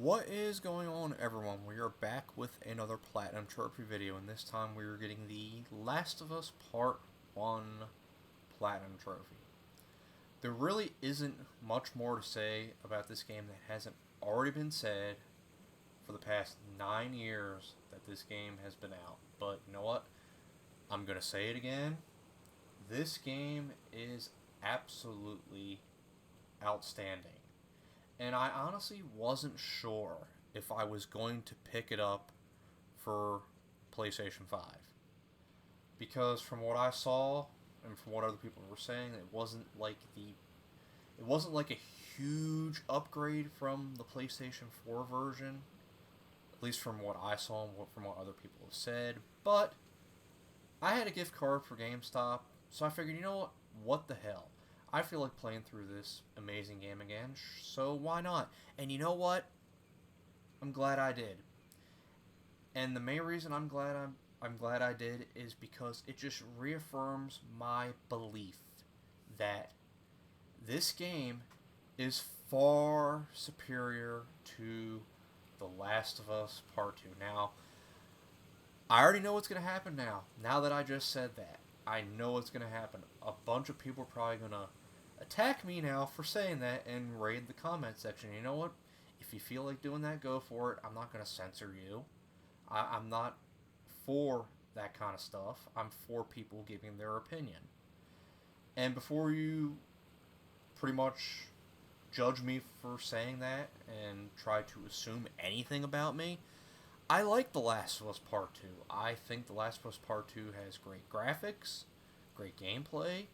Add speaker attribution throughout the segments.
Speaker 1: What is going on, everyone? We are back with another Platinum Trophy video, and this time we are getting the Last of Us Part 1 Platinum Trophy. There really isn't much more to say about this game that hasn't already been said for the past 9 years that this game has been out. But you know what? I'm going to say it again. This game is absolutely outstanding. And I honestly wasn't sure if I was going to pick it up for PlayStation 5. Because from what I saw and from what other people were saying, it wasn't like a huge upgrade from the PlayStation 4 version, at least from what I saw and from what other people have said. But I had a gift card for GameStop, so I figured, you know what the hell? I feel like playing through this amazing game again, so why not? And you know what? I'm glad I did. And the main reason I'm glad I did is because it just reaffirms my belief that this game is far superior to The Last of Us Part 2. Now, I already know what's going to happen now. Now that I just said that, I know what's going to happen. A bunch of people are probably going to attack me now for saying that and raid the comment section. You know what? If you feel like doing that, go for it. I'm not going to censor you. I'm not for that kind of stuff. I'm for people giving their opinion. And before you pretty much judge me for saying that and try to assume anything about me, I like The Last of Us Part 2. I think The Last of Us Part 2 has great graphics, great gameplay,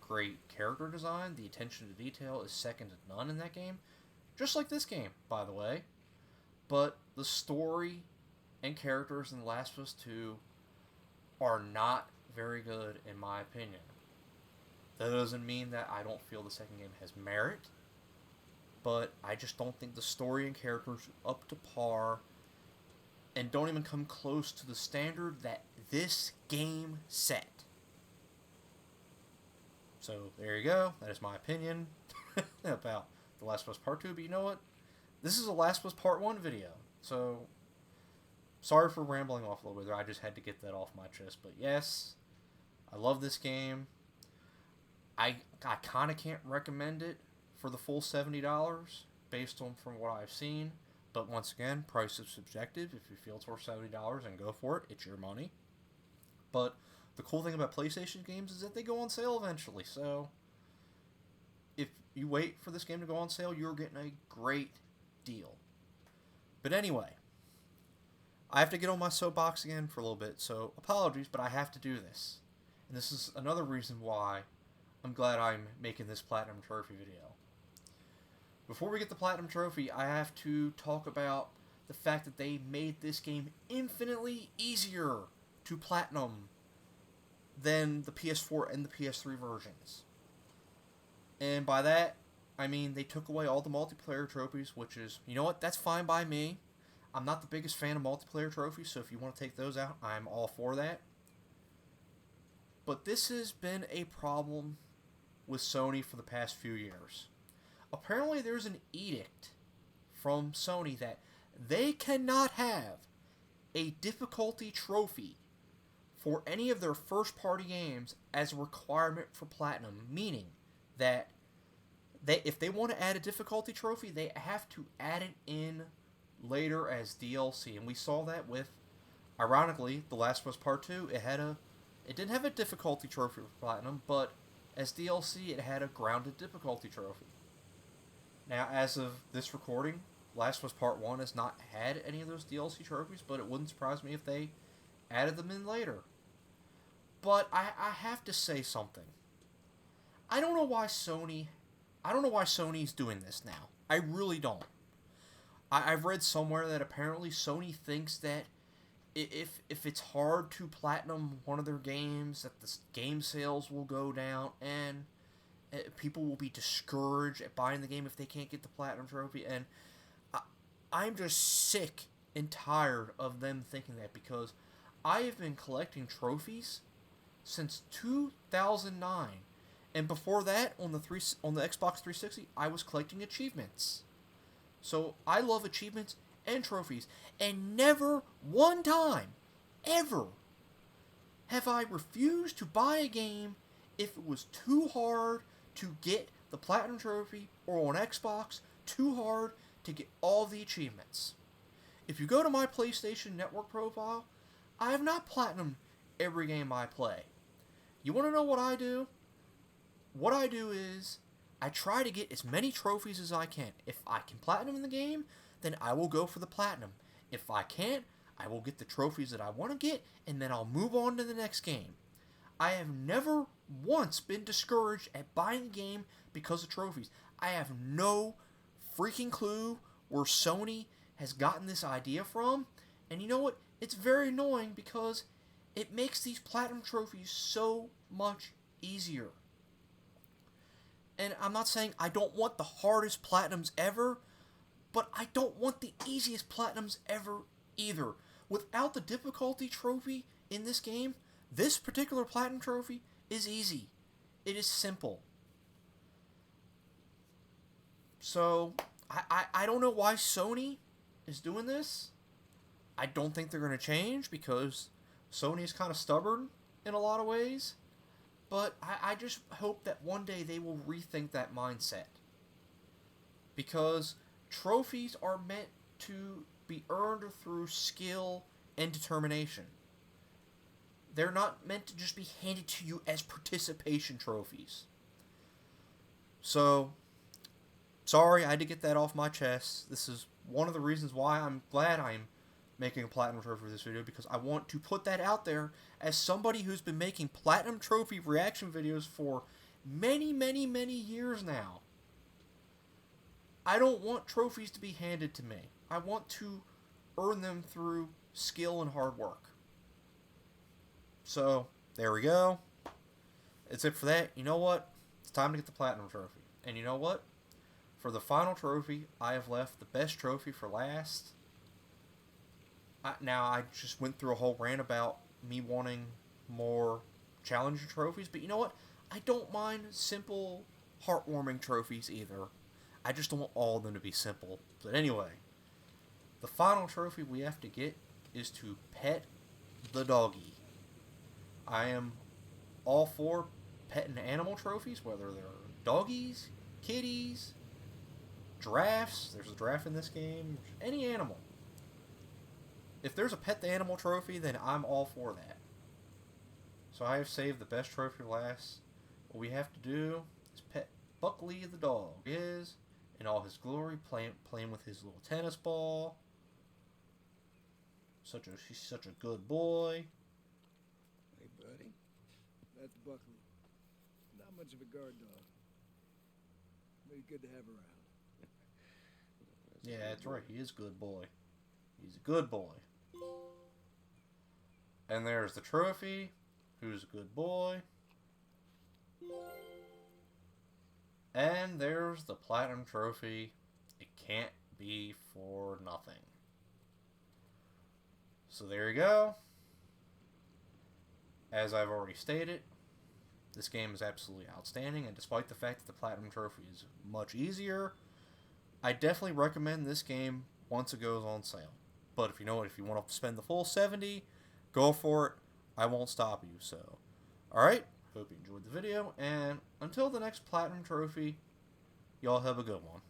Speaker 1: great character design. The attention to detail is second to none in that game. Just like this game, by the way. But the story and characters in The Last of Us 2 are not very good, in my opinion. That doesn't mean that I don't feel the second game has merit, but I just don't think the story and characters are up to par and don't even come close to the standard that this game set. So, there you go. That is my opinion about The Last of Us Part 2. But you know what? This is a Last of Us Part 1 video. So, sorry for rambling off a little bit there. I just had to get that off my chest. But yes, I love this game. I kind of can't recommend it for the full $70 based on from what I've seen. But once again, price is subjective. If you feel it's worth $70, then go for it. It's your money. But the cool thing about PlayStation games is that they go on sale eventually. So, if you wait for this game to go on sale, you're getting a great deal. But anyway, I have to get on my soapbox again for a little bit. So, apologies, but I have to do this. And this is another reason why I'm glad I'm making this Platinum Trophy video. Before we get the Platinum Trophy, I have to talk about the fact that they made this game infinitely easier to Platinum than the PS4 and the PS3 versions. And by that, I mean they took away all the multiplayer trophies, which is, you know what, that's fine by me. I'm not the biggest fan of multiplayer trophies, so if you want to take those out, I'm all for that. But this has been a problem with Sony for the past few years. Apparently there's an edict from Sony that they cannot have a difficulty trophy for any of their first-party games as a requirement for Platinum, meaning that if they want to add a difficulty trophy, they have to add it in later as DLC. And we saw that with, ironically, The Last of Us Part 2. It didn't have a difficulty trophy for Platinum, but as DLC, it had a grounded difficulty trophy. Now, as of this recording, Last of Us Part 1 has not had any of those DLC trophies, but it wouldn't surprise me if they added them in later. But I have to say something. I don't know why Sony's doing this now. I really don't. I've read somewhere that apparently Sony thinks that if it's hard to platinum one of their games, that the game sales will go down and people will be discouraged at buying the game if they can't get the platinum trophy. And I'm just sick and tired of them thinking that, because I have been collecting trophies since 2009, and before that, on the Xbox 360, I was collecting achievements. So I love achievements and trophies. And never one time, ever, have I refused to buy a game if it was too hard to get the Platinum Trophy, or on Xbox, too hard to get all the achievements. If you go to my PlayStation Network profile, I have not platinumed every game I play. You want to know what I do? What I do is, I try to get as many trophies as I can. If I can platinum in the game, then I will go for the platinum. If I can't, I will get the trophies that I want to get, and then I'll move on to the next game. I have never once been discouraged at buying a game because of trophies. I have no freaking clue where Sony has gotten this idea from. And you know what? It's very annoying because it makes these platinum trophies so much easier. And I'm not saying I don't want the hardest platinums ever, but I don't want the easiest platinums ever either. Without the difficulty trophy in this game, this particular platinum trophy is easy. It is simple. So, I don't know why Sony is doing this. I don't think they're going to change because Sony is kind of stubborn in a lot of ways. But I just hope that one day they will rethink that mindset. Because trophies are meant to be earned through skill and determination. They're not meant to just be handed to you as participation trophies. So, sorry, I had to get that off my chest. This is one of the reasons why I'm glad I'm making a platinum trophy for this video, because I want to put that out there as somebody who's been making platinum trophy reaction videos for many, many, many years now. I don't want trophies to be handed to me. I want to earn them through skill and hard work. So, there we go. That's it for that. You know what? It's time to get the platinum trophy. And you know what? For the final trophy, I have left the best trophy for last. Now, I just went through a whole rant about me wanting more challenger trophies, but you know what? I don't mind simple, heartwarming trophies either. I just don't want all of them to be simple. But anyway, the final trophy we have to get is to pet the doggy. I am all for petting animal trophies, whether they're doggies, kitties, giraffes. There's a giraffe in this game. Any animal. If there's a pet the animal trophy, then I'm all for that. So I have saved the best trophy for last. What we have to do is pet Buckley the dog is in all his glory, playing with his little tennis ball. He's such a good boy.
Speaker 2: Hey, buddy. That's Buckley. Not much of a guard dog, but he's good to have around.
Speaker 1: Yeah, that's right. He is a good boy. He's a good boy. And there's the trophy. Who's a good boy? And there's the platinum trophy. It can't be for nothing. So there you go. As I've already stated, this game is absolutely outstanding, and despite the fact that the platinum trophy is much easier, I definitely recommend this game once it goes on sale. But if you know what, if you want to spend the full $70, go for it. I won't stop you. So, alright, hope you enjoyed the video, and until the next platinum trophy, y'all have a good one.